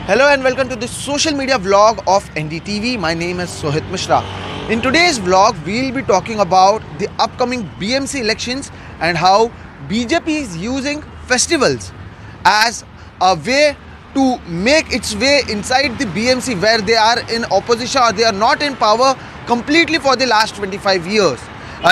Hello and welcome to the social media vlog of NDTV. My name is Sohit Mishra. In today's vlog, we'll be talking about the upcoming BMC elections and how BJP is using festivals as a way to make its way inside the BMC where they are in opposition or they are not in power completely for the last 25 years.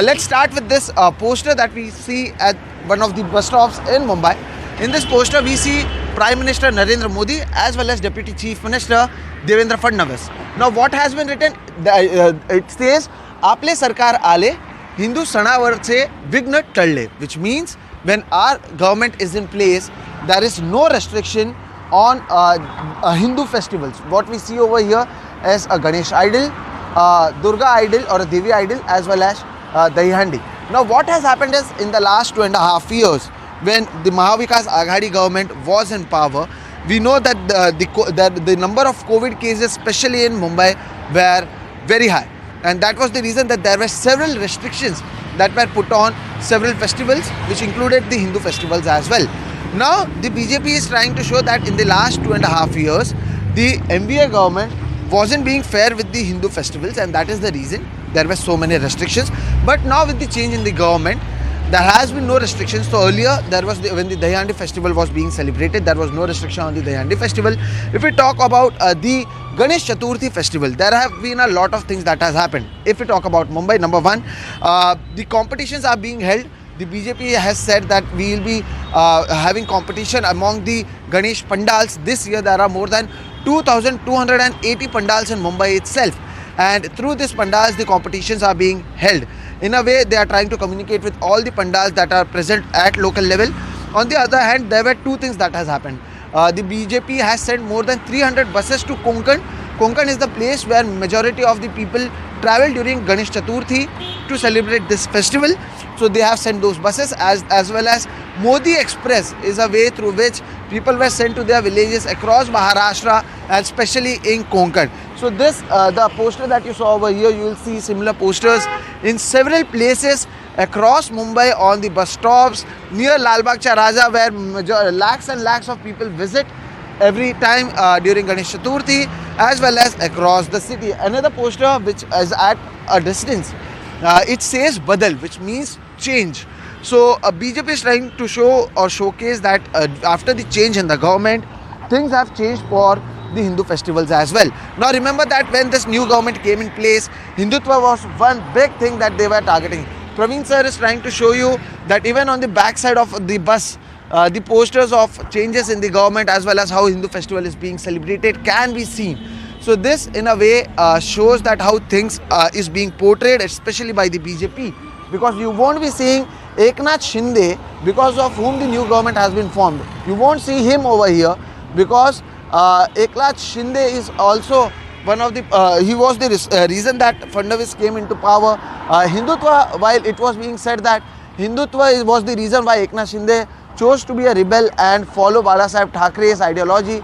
Let's start with this poster that we see at one of the bus stops in Mumbai. In this poster, we see Prime Minister Narendra Modi as well as Deputy Chief Minister Devendra Fadnavis. Now, what has been written? It says, "Aple sarkar aale, Hindu sanavar se vigna talle," which means when our government is in place, there is no restriction on Hindu festivals. What we see over here is a Ganesh idol, Durga idol or a Devi idol, as well as Dahi Handi. Now, what has happened is in the last 2.5 years, when the Mahavikas Aghadi government was in power, we know that the number of COVID cases, especially in Mumbai, were very high. And that was the reason that there were several restrictions that were put on several festivals, which included the Hindu festivals as well. Now, the BJP is trying to show that in the last 2.5 years, the MBA government wasn't being fair with the Hindu festivals, and that is the reason there were so many restrictions. But now with the change in the government, there has been no restrictions. So earlier, there was when the Dahi Handi festival was being celebrated, there was no restriction on the Dahi Handi festival. If we talk about the Ganesh Chaturthi festival, there have been a lot of things that has happened. If we talk about Mumbai, number one, the competitions are being held. The BJP has said that we will be having competition among the Ganesh pandals. This year, there are more than 2,280 pandals in Mumbai itself. And through these pandals, the competitions are being held. In a way, they are trying to communicate with all the pandals that are present at local level. On the other hand, there were two things that has happened. The BJP has sent more than 300 buses to Konkan. Konkan is the place where majority of the people travel during Ganesh Chaturthi to celebrate this festival. So they have sent those buses as well as Modi Express is a way through which people were sent to their villages across Maharashtra and especially in Konkan. So this, the poster that you saw over here, you will see similar posters in several places across Mumbai on the bus stops near Lal Bagh Cha Raja, where lakhs and lakhs of people visit every time during Ganesh Chaturthi, as well as across the city. Another poster which is at a distance, it says Badal, which means change. So BJP is trying to show or showcase that after the change in the government, things have changed for the Hindu festivals as well. Now remember that when this new government came in place, Hindutva was one big thing that they were targeting. Praveen sir is trying to show you that even on the back side of the bus, the posters of changes in the government as well as how Hindu festival is being celebrated can be seen. So this in a way shows that how things is being portrayed, especially by the BJP, because you won't be seeing Eknath Shinde, because of whom the new government has been formed. You won't see him over here because Eknath Shinde is also one of the, he was the reason that Fadnavis came into power. Hindutva, while it was being said that Hindutva was the reason why Eknath Shinde chose to be a rebel and follow Balasaheb Thackeray's ideology,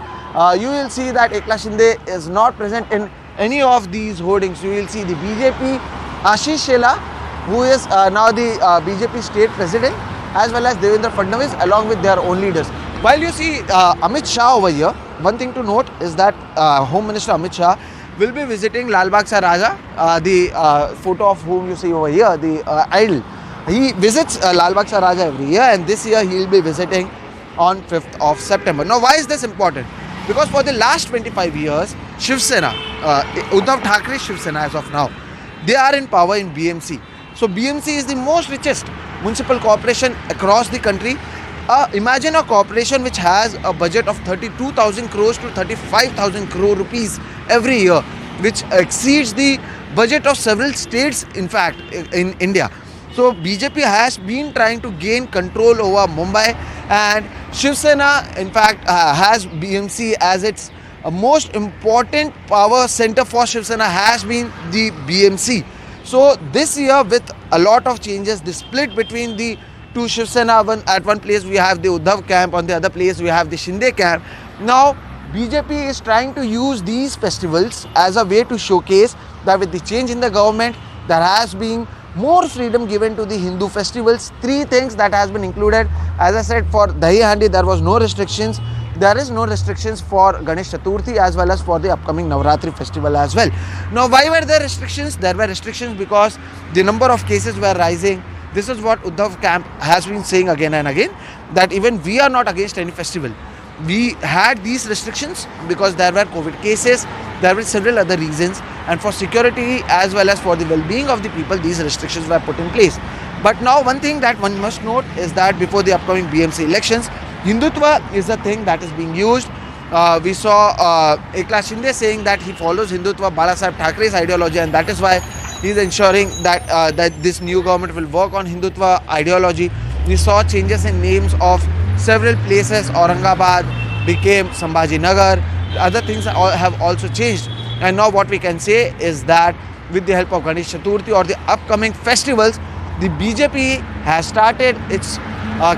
you will see that Eknath Shinde is not present in any of these hoardings. You will see the BJP, Ashish Shela, who is now the BJP state president, as well as Devendra Fadnavis along with their own leaders. While you see Amit Shah over here, one thing to note is that Home Minister Amit Shah will be visiting Lal Bagh Cha Raja, the photo of whom you see over here, the idol. He visits Lal Bagh Cha Raja every year, and this year he will be visiting on 5th of September. Now, why is this important? Because for the last 25 years, Shiv Sena, Uddhav Thackeray's Shiv Sena as of now, they are in power in BMC. So BMC is the most richest municipal corporation across the country. Imagine a corporation which has a budget of 32,000 crores to 35,000 crore rupees every year, which exceeds the budget of several states, in fact, in India. So BJP has been trying to gain control over Mumbai, and Shiv Sena, in fact, has BMC as its most important power center for Shiv Sena has been the BMC. So this year, with a lot of changes, the split between the two Shiv Sena, at one place we have the Uddhav camp, on the other place we have the Shinde camp. Now BJP is trying to use these festivals as a way to showcase that with the change in the government, there has been more freedom given to the Hindu festivals. Three things that has been included. As I said, for Dahi Handi there was no restrictions. there is no restrictions for Ganesh Chaturthi as well as for the upcoming Navratri festival as well. Now, why were there restrictions? There were restrictions because the number of cases were rising. This is what Uddhav camp has been saying again and again, that even we are not against any festival. We had these restrictions because there were COVID cases, there were several other reasons, and for security as well as for the well-being of the people, these restrictions were put in place. But now one thing that one must note is that before the upcoming BMC elections, Hindutva is the thing that is being used. We saw Eknath Shinde saying that he follows Hindutva, Balasaheb Thackeray's ideology, and that is why he is ensuring that that this new government will work on Hindutva ideology. We saw changes in names of several places. Aurangabad became Sambhaji Nagar. Other things have also changed. And now what we can say is that with the help of Ganesh Chaturthi or the upcoming festivals, the BJP has started its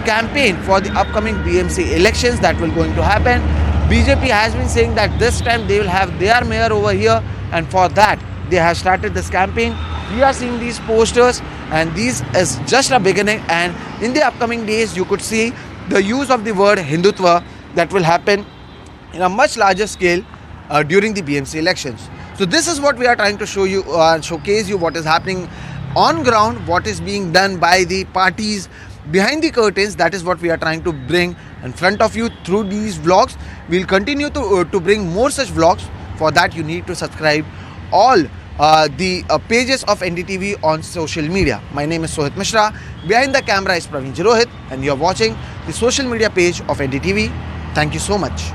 campaign for the upcoming BMC elections that will going to happen. BJP has been saying that this time they will have their mayor over here, and for that they have started this campaign. We are seeing these posters, and these is just a beginning, and in the upcoming days you could see the use of the word Hindutva that will happen in a much larger scale during the BMC elections. So this is what we are trying to show you, showcase you what is happening on ground, what is being done by the parties behind the curtains. That is what we are trying to bring in front of you through these vlogs. We'll continue to bring more such vlogs. For that you need to subscribe all the pages of NDTV on social media. My name is Sohit Mishra. Behind the camera is Praveen Jirohit, and you are watching the social media page of NDTV. Thank you so much.